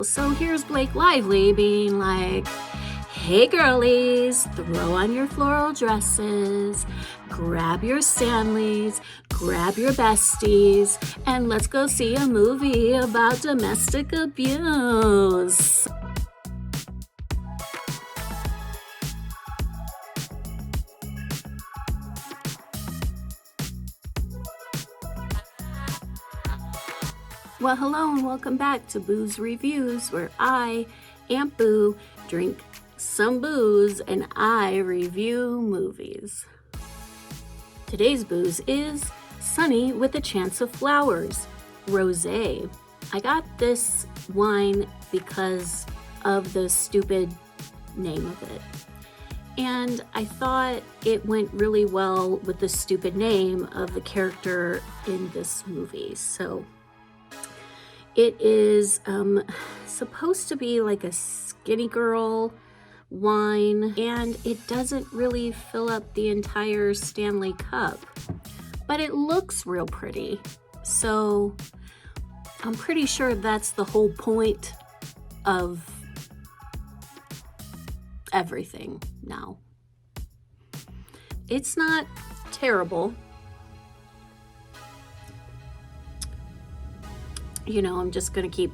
So here's Blake Lively being like, hey girlies, throw on your floral dresses, grab your Stanleys, grab your besties, and let's go see a movie about domestic abuse. Well, hello and welcome back to Booze Reviews, where I, Aunt Boo, drink some booze and I review movies. Today's booze is Sunny with a Chance of Flowers, Rosé. I got this wine because of the stupid name of it. And I thought it went really well with the stupid name of the character in this movie. So it is supposed to be like a skinny girl wine, and it doesn't really fill up the entire Stanley cup, but it looks real pretty. So I'm pretty sure that's the whole point of everything now. It's not terrible. You know, I'm just gonna keep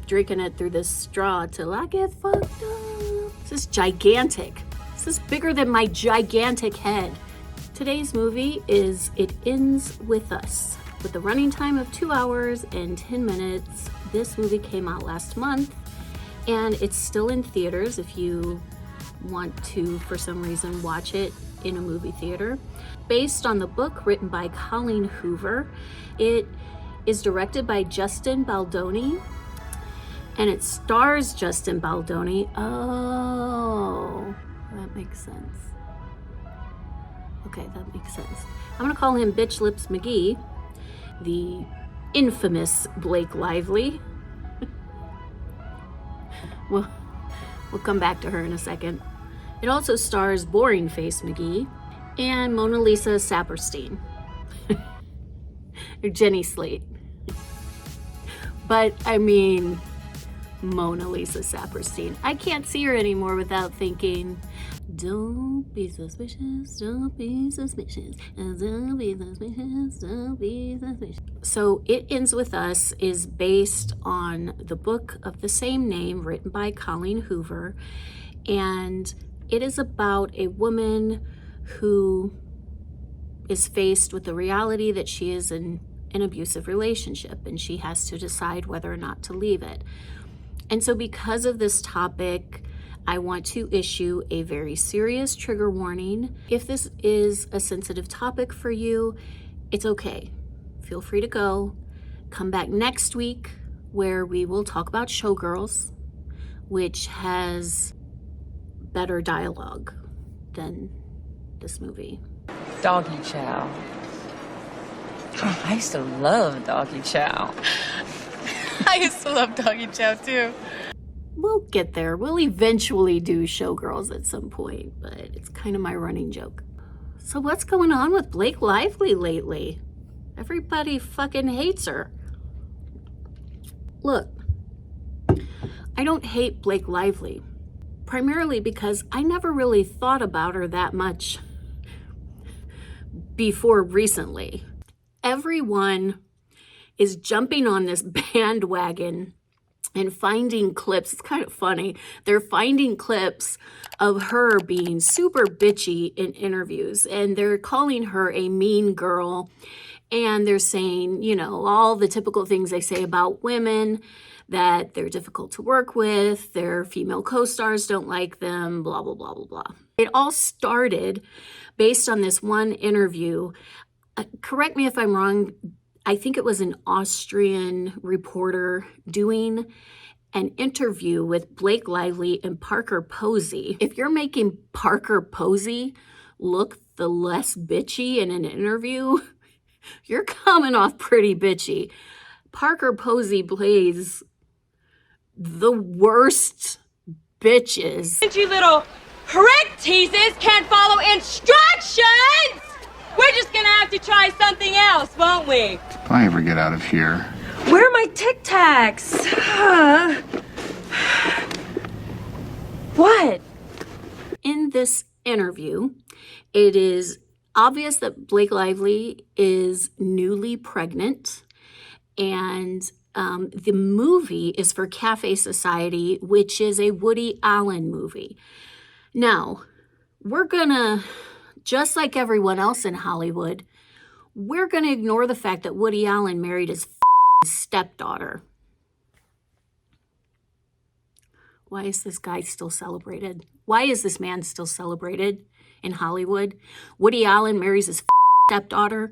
drinking it through this straw till I get fucked up. This is gigantic. This is bigger than my gigantic head. Today's movie is It Ends With Us. With a running time of 2 hours and 10 minutes, this movie came out last month, and it's still in theaters if you want to, for some reason, watch it in a movie theater. Based on the book written by Colleen Hoover, it is directed by Justin Baldoni, and it stars Justin Baldoni. Oh, that makes sense. Okay, that makes sense. I'm gonna call him Bitch Lips McGee, the infamous Blake Lively. We'll come back to her in a second. It also stars Boring Face McGee and Mona Lisa Saperstein. Or Jenny Slate. But I mean, Mona Lisa Saperstein. I can't see her anymore without thinking, don't be suspicious, don't be suspicious, don't be suspicious, don't be suspicious. So It Ends With Us is based on the book of the same name written by Colleen Hoover, and it is about a woman who is faced with the reality that she is in an abusive relationship and she has to decide whether or not to leave it. And so because of this topic, I want to issue a very serious trigger warning. If this is a sensitive topic for you, it's okay. Feel free to go. Come back next week where we will talk about Showgirls, which has better dialogue than this movie. Doggy chow. I used to love doggy chow. I used to love doggy chow too. We'll get there. We'll eventually do Showgirls at some point, but it's kind of my running joke. So what's going on with Blake Lively lately? Everybody fucking hates her. Look, I don't hate Blake Lively, primarily because I never really thought about her that much before recently. Everyone is jumping on this bandwagon and finding clips. It's kind of funny. They're finding clips of her being super bitchy in interviews, and they're calling her a mean girl, and they're saying, you know, all the typical things they say about women, that they're difficult to work with, their female co-stars don't like them, blah, blah, blah, blah, blah. It all started based on this one interview. Correct me if I'm wrong, I think it was an Austrian reporter doing an interview with Blake Lively and Parker Posey. If you're making Parker Posey look the less bitchy in an interview, you're coming off pretty bitchy. Parker Posey plays the worst bitches. You little prick teases can't follow instructions! We're just gonna have to try something else, won't we? If I ever get out of here. Where are my Tic Tacs? What? In this interview, it is obvious that Blake Lively is newly pregnant, and the movie is for Cafe Society, which is a Woody Allen movie. Now, we're gonna, just like everyone else in Hollywood, we're gonna ignore the fact that Woody Allen married his stepdaughter. Why is this guy still celebrated? Why is this man still celebrated in Hollywood? Woody Allen marries his stepdaughter,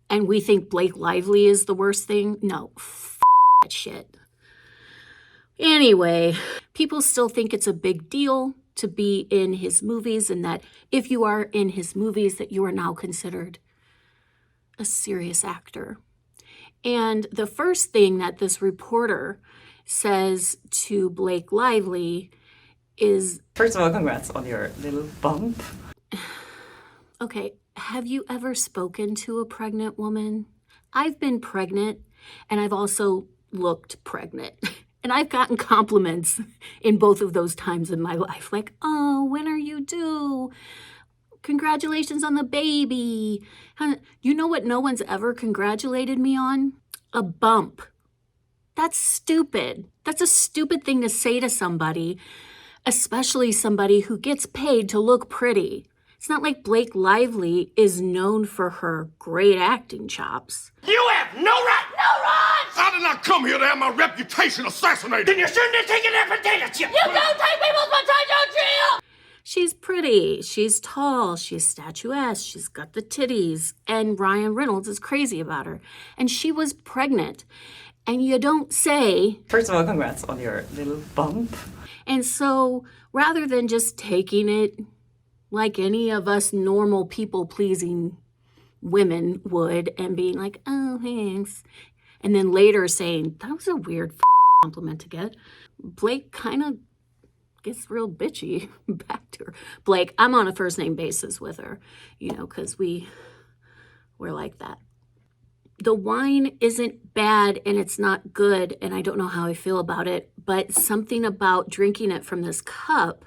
and we think Blake Lively is the worst thing? No, that shit. Anyway, people still think it's a big deal to be in his movies, and that if you are in his movies, that you are now considered a serious actor. And the first thing that this reporter says to Blake Lively is, first of all, congrats on your little bump. Okay, have you ever spoken to a pregnant woman? I've been pregnant, and I've also looked pregnant. And I've gotten compliments in both of those times in my life. Like, oh, when are you due? Congratulations on the baby. You know what no one's ever congratulated me on? A bump. That's stupid. That's a stupid thing to say to somebody, especially somebody who gets paid to look pretty. It's not like Blake Lively is known for her great acting chops. You have no right! No right! I did not come here to have my reputation assassinated. Then you shouldn't have taken that potato chip. You don't take people's potato chip! She's pretty, she's tall, she's statuesque, she's got the titties, and Ryan Reynolds is crazy about her. And she was pregnant. And you don't say... First of all, congrats on your little bump. And so, rather than just taking it like any of us normal people-pleasing women would and being like, oh, thanks, and then later saying, that was a weird compliment to get, Blake kind of gets real bitchy back to her. Blake, I'm on a first-name basis with her, because we're like that. The wine isn't bad and it's not good, and I don't know how I feel about it, but something about drinking it from this cup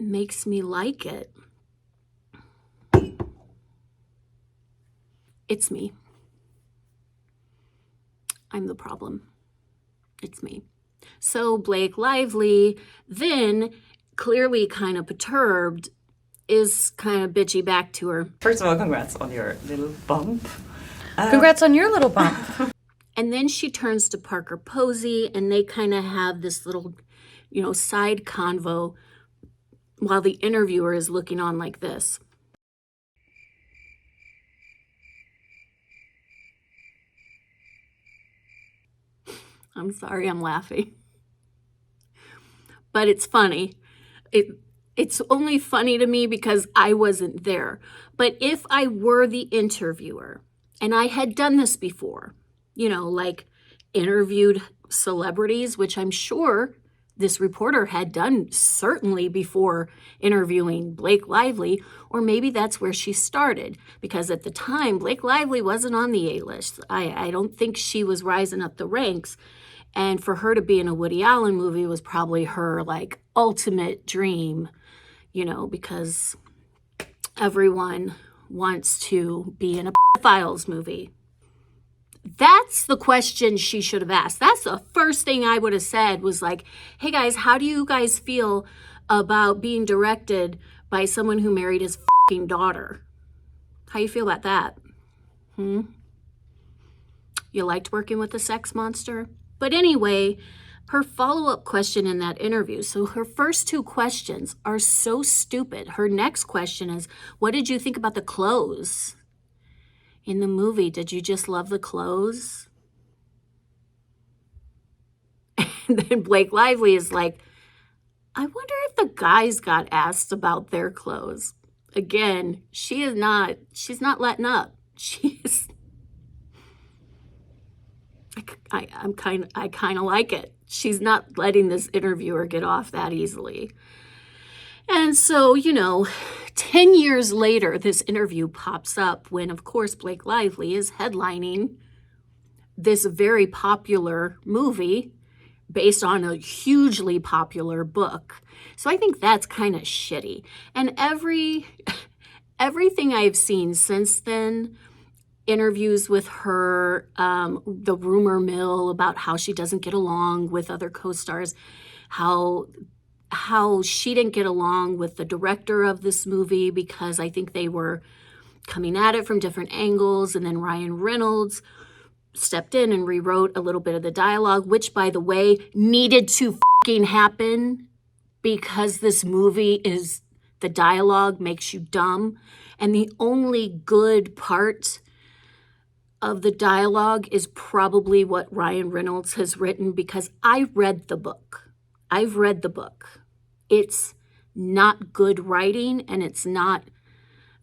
makes me like it. It's me. I'm the problem. It's me. So Blake Lively, then clearly kind of perturbed, is kind of bitchy back to her. First of all, congrats on your little bump. Congrats on your little bump. And then she turns to Parker Posey, and they kind of have this little, side convo while the interviewer is looking on like this. I'm sorry, I'm laughing. But it's funny. It's only funny to me because I wasn't there. But if I were the interviewer, and I had done this before, like interviewed celebrities, which I'm sure this reporter had done certainly before interviewing Blake Lively, or maybe that's where she started, because at the time, Blake Lively wasn't on the A-list. I don't think she was rising up the ranks. And for her to be in a Woody Allen movie was probably her, ultimate dream, because everyone wants to be in a Files movie. That's the question she should have asked. That's the first thing I would have said was like, hey guys, how do you guys feel about being directed by someone who married his daughter? How you feel about that? You liked working with a sex monster? But anyway, her follow-up question in that interview, so her first two questions are so stupid. Her next question is, what did you think about the clothes in the movie? Did you just love the clothes? And then Blake Lively is like, I wonder if the guys got asked about their clothes. Again, she's not letting up. I kind of like it. She's not letting this interviewer get off that easily. And so, 10 years later, this interview pops up when, of course, Blake Lively is headlining this very popular movie based on a hugely popular book. So I think that's kind of shitty. And everything I've seen since then, interviews with her, the rumor mill about how she doesn't get along with other co-stars, how she didn't get along with the director of this movie because I think they were coming at it from different angles, and then Ryan Reynolds stepped in and rewrote a little bit of the dialogue, which, by the way, needed to fucking happen because this movie is, the dialogue makes you dumb. And the only good part of the dialogue is probably what Ryan Reynolds has written, because I read the book. I've read the book. It's not good writing, and it's not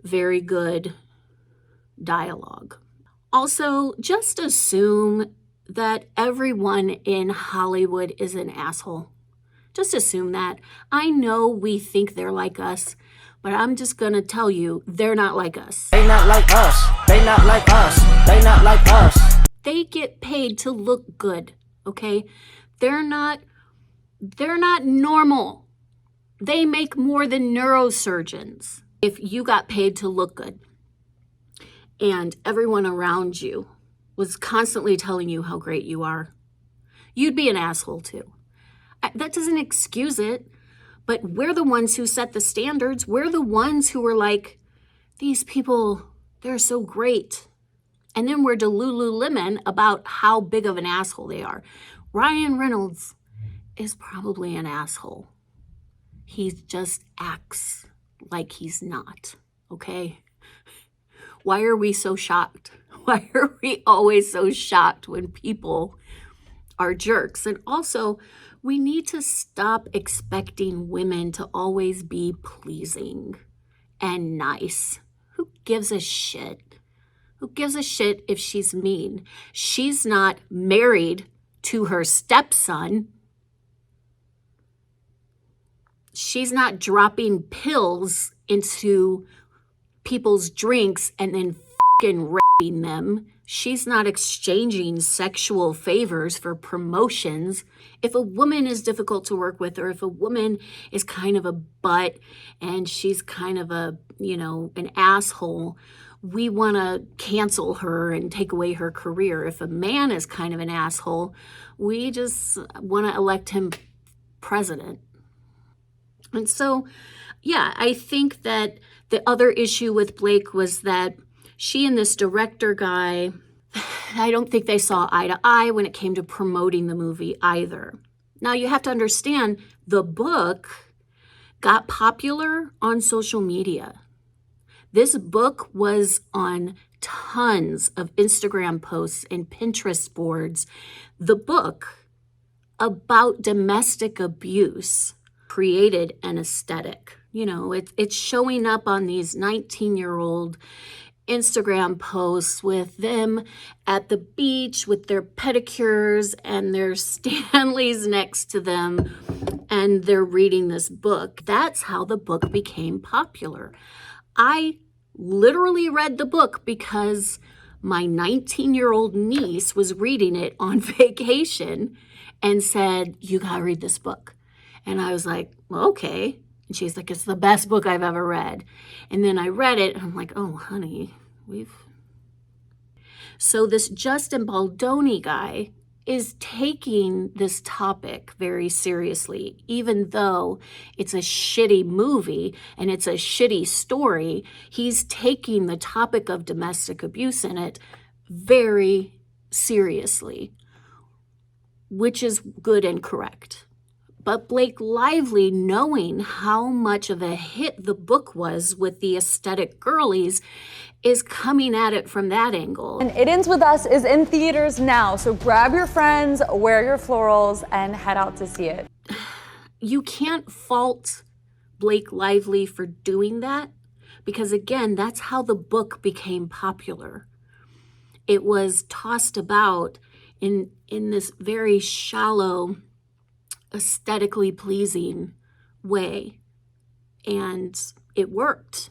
very good dialogue. Also, just assume that everyone in Hollywood is an asshole. Just assume that. I know we think they're like us, but I'm just gonna tell you, they're not like us. They not like us. They not like us. They not like us. They get paid to look good, okay? They're not normal. They make more than neurosurgeons. If you got paid to look good and everyone around you was constantly telling you how great you are, you'd be an asshole too. That doesn't excuse it, but we're the ones who set the standards. We're the ones who were like, these people, they're so great. And then we're Lululemon about how big of an asshole they are. Ryan Reynolds is probably an asshole. He just acts like he's not, okay? Why are we so shocked? Why are we always so shocked when people are jerks? And also, we need to stop expecting women to always be pleasing and nice. Who gives a shit? Who gives a shit if she's mean? She's not married to her stepson. She's not dropping pills into people's drinks and then fucking raping them. She's not exchanging sexual favors for promotions. If a woman is difficult to work with, or if a woman is kind of a butt and she's kind of a, an asshole, we want to cancel her and take away her career. If a man is kind of an asshole, we just want to elect him president. And so, yeah, I think that the other issue with Blake was that she and this director guy, I don't think they saw eye to eye when it came to promoting the movie either. Now, you have to understand, the book got popular on social media. This book was on tons of Instagram posts and Pinterest boards. The book about domestic abuse created an aesthetic. It's showing up on these 19-year-old Instagram posts with them at the beach with their pedicures and their Stanleys next to them, and they're reading this book. That's how the book became popular. I literally read the book because my 19-year-old niece was reading it on vacation and said, "You gotta read this book." And I was like, well, okay. And she's like, "It's the best book I've ever read." And then I read it, and I'm like, oh, honey, So this Justin Baldoni guy is taking this topic very seriously, even though it's a shitty movie and it's a shitty story. He's taking the topic of domestic abuse in it very seriously, which is good and correct. But Blake Lively, knowing how much of a hit the book was with the aesthetic girlies, is coming at it from that angle. And It Ends With Us is in theaters now, so grab your friends, wear your florals, and head out to see it. You can't fault Blake Lively for doing that, because again, that's how the book became popular. It was tossed about in this very shallow, aesthetically pleasing way, and it worked.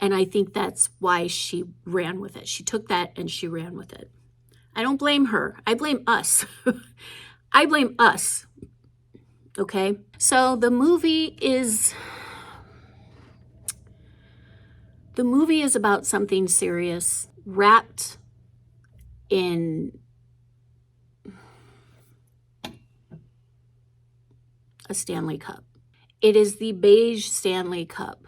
And I think that's why she ran with it. She took that and she ran with it. I don't blame her. I blame us. I blame us, okay? So the movie is about something serious wrapped in a Stanley Cup. It is the Beige Stanley Cup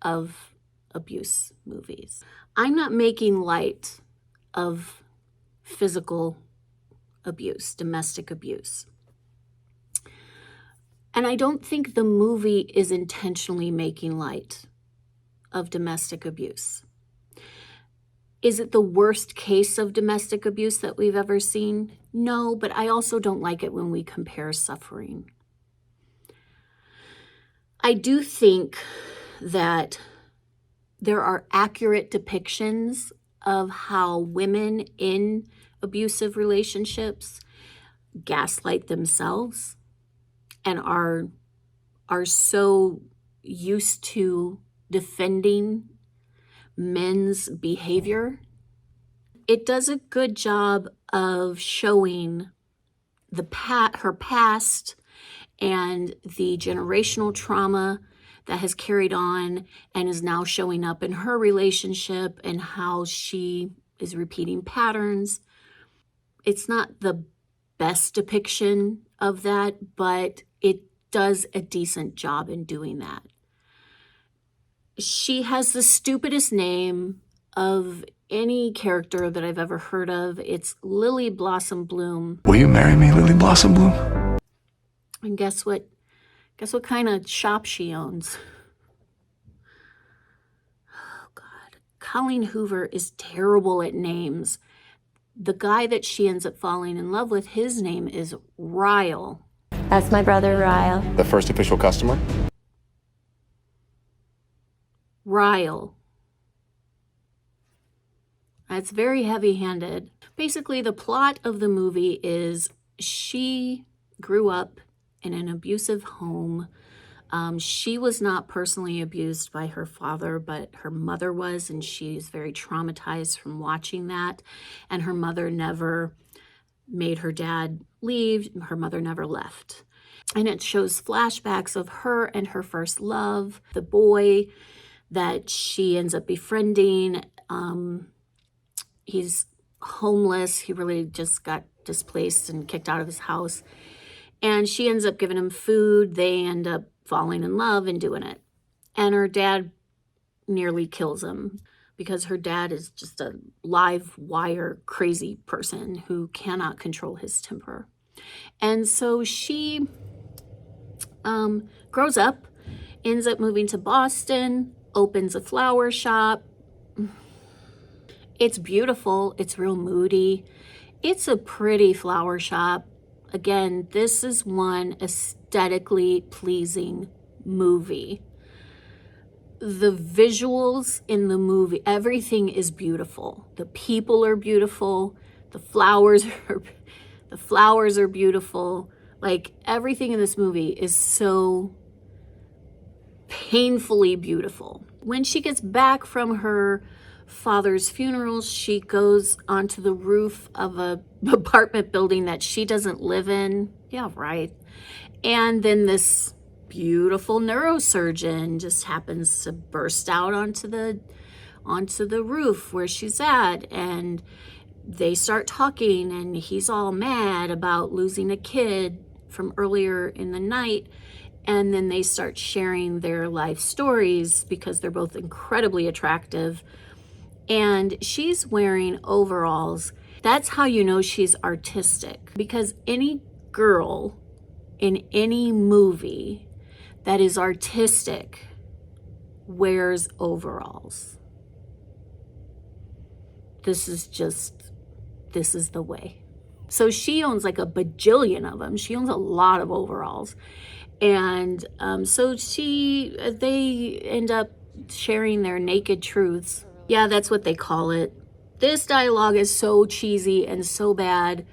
of abuse movies. I'm not making light of physical abuse, domestic abuse. And I don't think the movie is intentionally making light of domestic abuse. Is it the worst case of domestic abuse that we've ever seen? No, but I also don't like it when we compare suffering. I do think that there are accurate depictions of how women in abusive relationships gaslight themselves and are so used to defending men's behavior. It does a good job of showing her past and the generational trauma that has carried on and is now showing up in her relationship and how she is repeating patterns. It's not the best depiction of that, but it does a decent job in doing that. She has the stupidest name of any character that I've ever heard of. It's Lily Blossom Bloom. Will you marry me, Lily Blossom Bloom? And guess what kind of shop she owns? Oh, God. Colleen Hoover is terrible at names. The guy that she ends up falling in love with, his name is Ryle. That's my brother, Ryle. The first official customer? Ryle. It's very heavy-handed. Basically, the plot of the movie is she grew up in an abusive home. She was not personally abused by her father, but her mother was, and she's very traumatized from watching that. And her mother never made her dad leave. Her mother never left. And it shows flashbacks of her and her first love, the boy that she ends up befriending. He's homeless. He really just got displaced and kicked out of his house. And she ends up giving him food. They end up falling in love and doing it. And her dad nearly kills him because her dad is just a live wire crazy person who cannot control his temper. And so she grows up, ends up moving to Boston, opens a flower shop. It's beautiful. It's real moody. It's a pretty flower shop. Again, this is one aesthetically pleasing movie. The visuals in the movie, everything is beautiful. The people are beautiful. The flowers are beautiful. Like, everything in this movie is so painfully beautiful. When she gets back from her father's funeral, she goes onto the roof of a apartment building that she doesn't live in. Yeah, right. And then this beautiful neurosurgeon just happens to burst out onto the roof where she's at, and they start talking, and he's all mad about losing a kid from earlier in the night. And then they start sharing their life stories because they're both incredibly attractive. And she's wearing overalls. That's how you know she's artistic, because any girl in any movie that is artistic wears overalls. This is the way. So she owns like a bajillion of them. She owns a lot of overalls. And so they end up sharing their naked truths. Yeah, that's what they call it. This dialogue is so cheesy and so bad.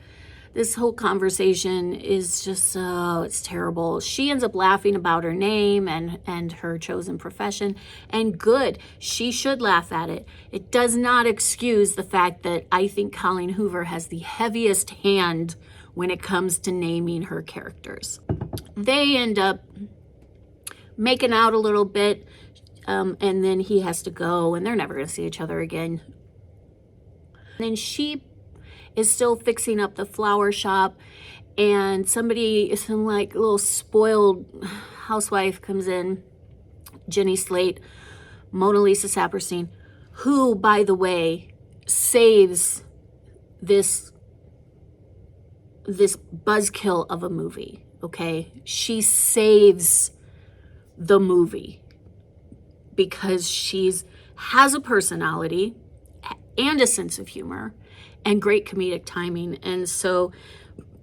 This whole conversation is just, it's terrible. She ends up laughing about her name and her chosen profession. And good, she should laugh at it. It does not excuse the fact that I think Colleen Hoover has the heaviest hand when it comes to naming her characters. They end up making out a little bit, and then he has to go, and they're never going to see each other again. And then she is still fixing up the flower shop, and some like little spoiled housewife comes in, Jenny Slate, Mona Lisa Saperstein, who, by the way, saves this buzzkill of a movie, okay? She saves the movie because has a personality and a sense of humor and great comedic timing. And so,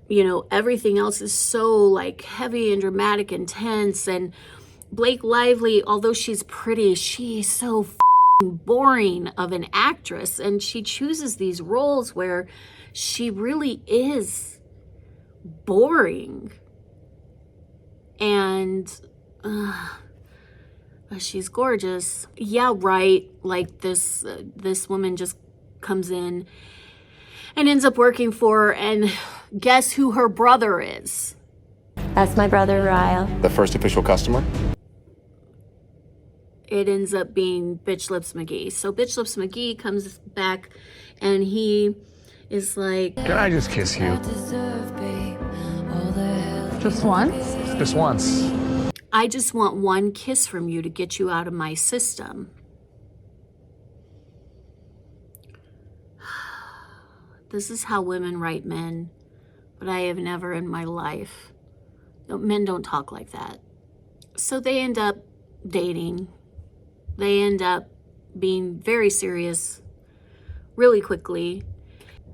you know, everything else is so like heavy and dramatic and tense. And Blake Lively, although she's pretty, she's so boring of an actress, and she chooses these roles where she really is boring. And she's gorgeous. Yeah, right. Like this woman just comes in and ends up working for her, and guess who her brother is? That's my brother, Ryle. The first official customer? It ends up being Bitch Lips McGee. So Bitch Lips McGee comes back, and he is like, Can I just kiss you? Just once? Just once. I just want one kiss from you to get you out of my system. This is how women write men, but I have never in my life. Men don't talk like that. So they end up dating. They end up being very serious really quickly.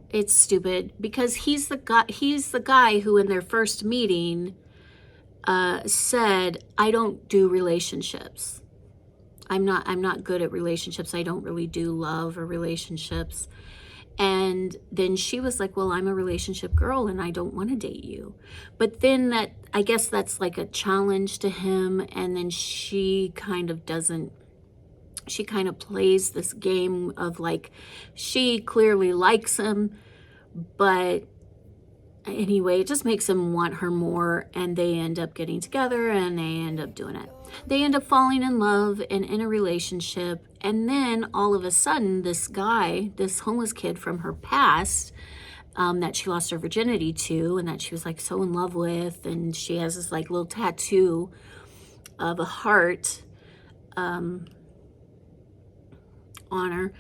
It's stupid because he's the guy who in their first meeting said, I don't do relationships. I'm not good at relationships. I don't really do love or relationships. And then she was like, well, I'm a relationship girl and I don't want to date you. But then I guess that's like a challenge to him. And then she kind of plays this game of like, she clearly likes him, but anyway, it just makes him want her more, and they end up getting together and they end up doing it. They end up falling in love and in a relationship, and then all of a sudden, this guy, this homeless kid from her past, that she lost her virginity to and that she was like so in love with, and she has this like little tattoo of a heart on her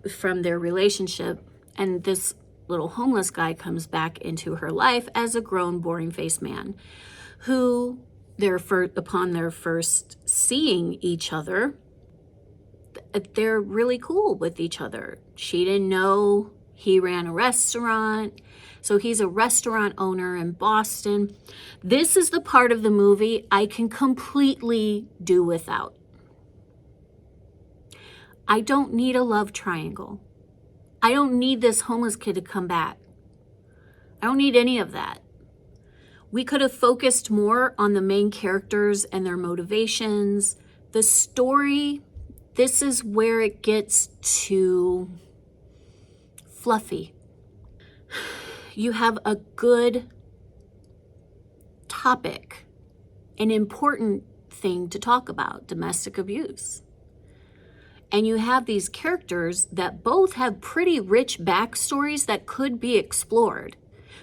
from their relationship, and this little homeless guy comes back into her life as a grown, boring-faced man who, upon their first seeing each other, they're really cool with each other. She didn't know he ran a restaurant, so he's a restaurant owner in Boston. This is the part of the movie I can completely do without. I don't need a love triangle. I don't need this homeless kid to come back. I don't need any of that. We could have focused more on the main characters and their motivations. The story, this is where it gets too fluffy. You have a good topic, an important thing to talk about, domestic abuse. And you have these characters that both have pretty rich backstories that could be explored.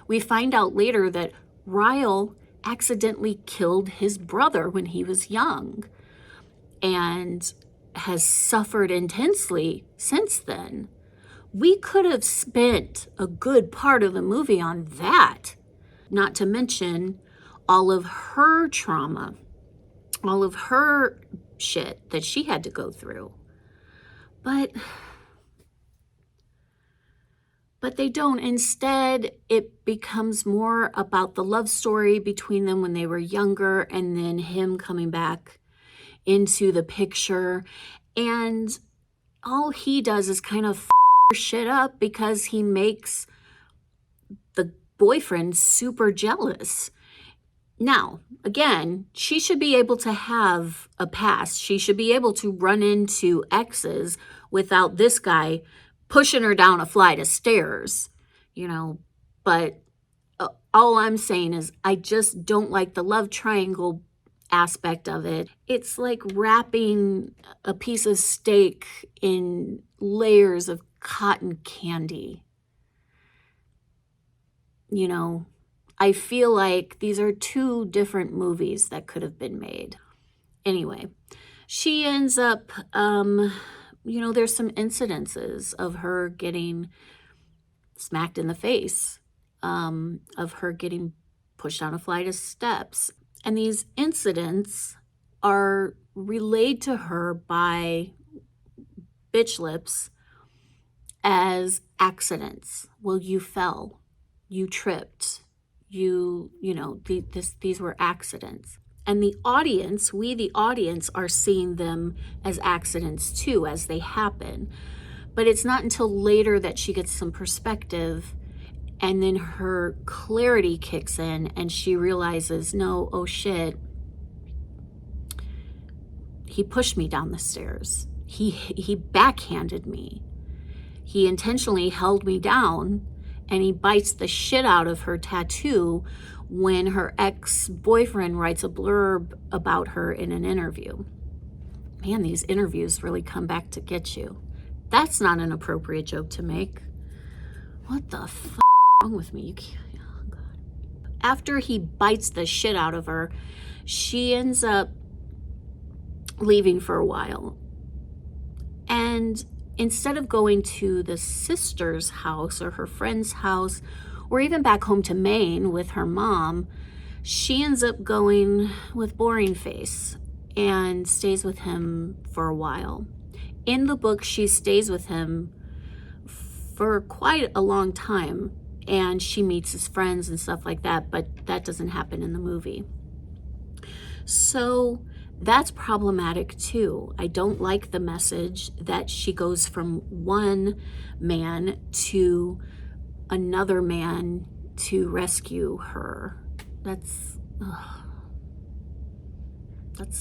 We find out later that Ryle accidentally killed his brother when he was young and has suffered intensely since then. We could have spent a good part of the movie on that, not to mention all of her trauma, all of her shit that she had to go through. But they don't. Instead, it becomes more about the love story between them when they were younger, and then him coming back into the picture. And all he does is kind of shit up because he makes the boyfriend super jealous. Now, again, she should be able to have a past. She should be able to run into exes without this guy pushing her down a flight of stairs, you know. But All I'm saying is I just don't like the love triangle aspect of it. It's like wrapping a piece of steak in layers of cotton candy. You know, I feel like these are two different movies that could have been made. Anyway, she ends up, there's some incidences of her getting smacked in the face, of her getting pushed down a flight of steps. And these incidents are relayed to her by bitch lips as accidents. Well, you fell, you tripped, these were accidents. And the audience, we the audience, are seeing them as accidents too, as they happen. But it's not until later that she gets some perspective, and then her clarity kicks in and she realizes, no, oh shit, he pushed me down the stairs. He backhanded me. He intentionally held me down, and he bites the shit out of her tattoo when her ex-boyfriend writes a blurb about her in an interview. Man, these interviews really come back to get you. That's not an appropriate joke to make. What the f*** wrong with me? You can't. Oh God. After he bites the shit out of her, she ends up leaving for a while. And instead of going to the sister's house or her friend's house, or even back home to Maine with her mom, she ends up going with Boring Face and stays with him for a while. In the book, she stays with him for quite a long time, and she meets his friends and stuff like that, but that doesn't happen in the movie. So that's problematic too. I don't like the message that she goes from one man to another man to rescue her. That's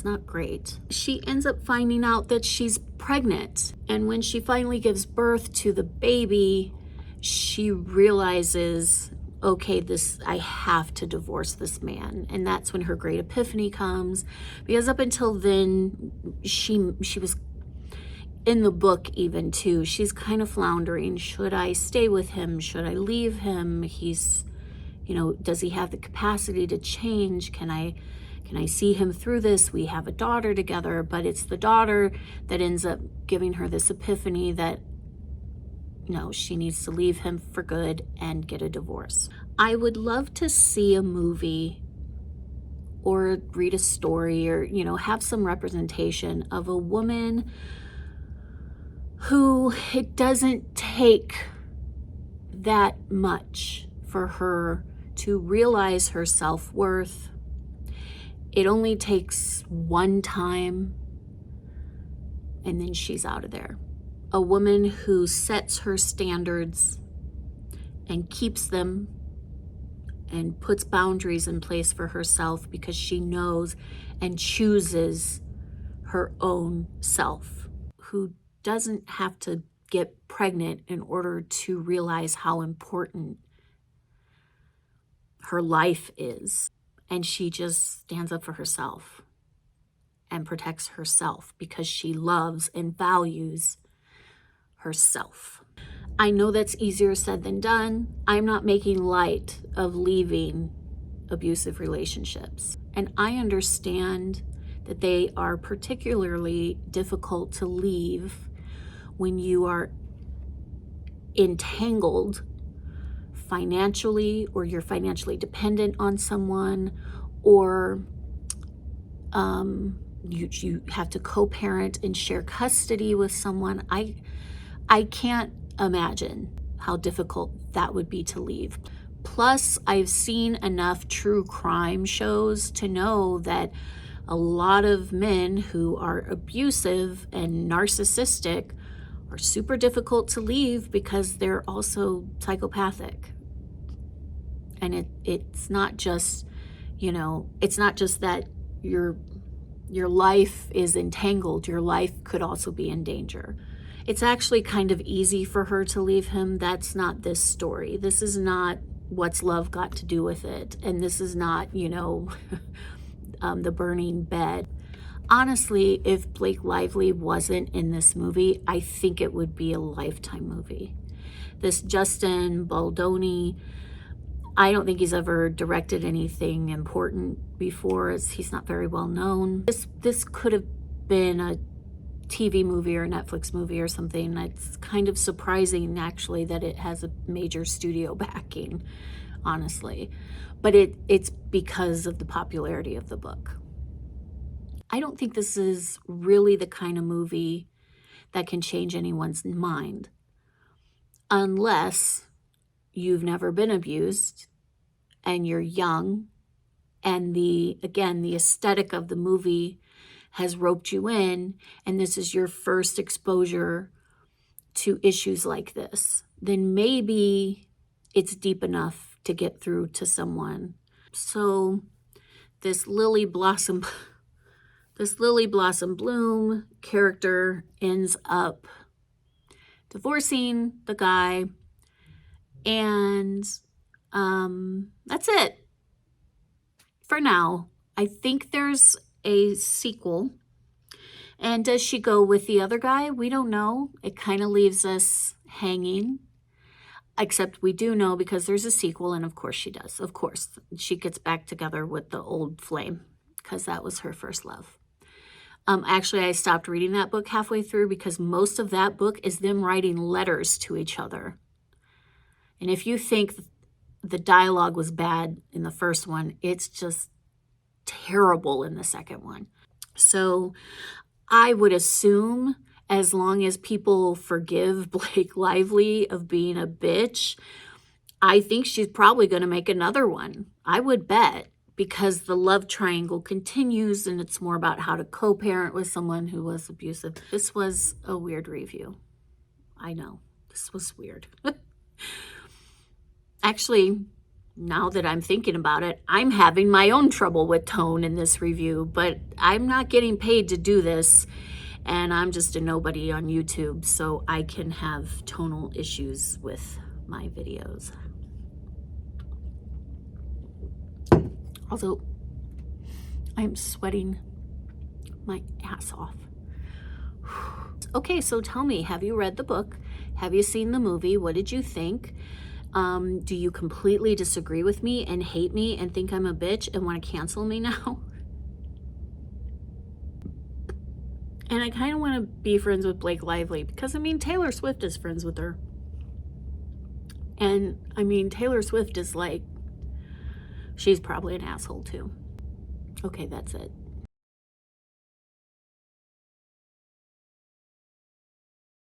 not great. She ends up finding out that she's pregnant, and when she finally gives birth to the baby, she realizes, okay, I have to divorce this man. And that's when her great epiphany comes, because up until then, she was, in the book even too, she's kind of floundering. Should I stay with him? Should I leave him? He's, does he have the capacity to change? Can I see him through this? We have a daughter together, but it's the daughter that ends up giving her this epiphany that no, she needs to leave him for good and get a divorce. I would love to see a movie or read a story or, have some representation of a woman who it doesn't take that much for her to realize her self-worth. It only takes one time and then she's out of there. A woman who sets her standards and keeps them and puts boundaries in place for herself because she knows and chooses her own self, who doesn't have to get pregnant in order to realize how important her life is. And she just stands up for herself and protects herself because she loves and values herself. I know that's easier said than done. I'm not making light of leaving abusive relationships. And I understand that they are particularly difficult to leave when you are entangled financially, or you're financially dependent on someone, or you have to co-parent and share custody with someone. I can't imagine how difficult that would be to leave. Plus, I've seen enough true crime shows to know that a lot of men who are abusive and narcissistic are super difficult to leave because they're also psychopathic. And it's not just, it's not just that your life is entangled, your life could also be in danger. It's actually kind of easy for her to leave him. That's not this story. This is not what's love got to do with it? And this is not, you know, the burning bed. Honestly, if Blake Lively wasn't in this movie, I think it would be a Lifetime movie. This Justin Baldoni, I don't think he's ever directed anything important before, as he's not very well known. This could have been a TV movie or a Netflix movie or something. It's kind of surprising, actually, that it has a major studio backing, honestly. But it's because of the popularity of the book. I don't think this is really the kind of movie that can change anyone's mind, unless you've never been abused and you're young, and the aesthetic of the movie has roped you in, and this is your first exposure to issues like this. Then maybe it's deep enough to get through to someone. So this Lily Blossom Bloom character ends up divorcing the guy, and that's it for now. I think there's a sequel. And does she go with the other guy? We don't know. It kind of leaves us hanging. Except we do know, because there's a sequel, and of course she does. Of course, she gets back together with the old flame, because that was her first love. Actually, I stopped reading that book halfway through, because most of that book is them writing letters to each other. And if you think the dialogue was bad in the first one, it's just terrible in the second one. So I would assume, as long as people forgive Blake Lively of being a bitch, I think she's probably going to make another one. I would bet, because the love triangle continues, and it's more about how to co-parent with someone who was abusive. This was a weird review. I know, this was weird. Actually, now that I'm thinking about it, I'm having my own trouble with tone in this review, but I'm not getting paid to do this, and I'm just a nobody on YouTube, so I can have tonal issues with my videos. Although, I'm sweating my ass off. Okay, so tell me, have you read the book? Have you seen the movie? What did you think? Do you completely disagree with me and hate me and think I'm a bitch and want to cancel me now? And I kind of want to be friends with Blake Lively, because, I mean, Taylor Swift is friends with her. And, I mean, Taylor Swift is like, she's probably an asshole too. Okay, that's it.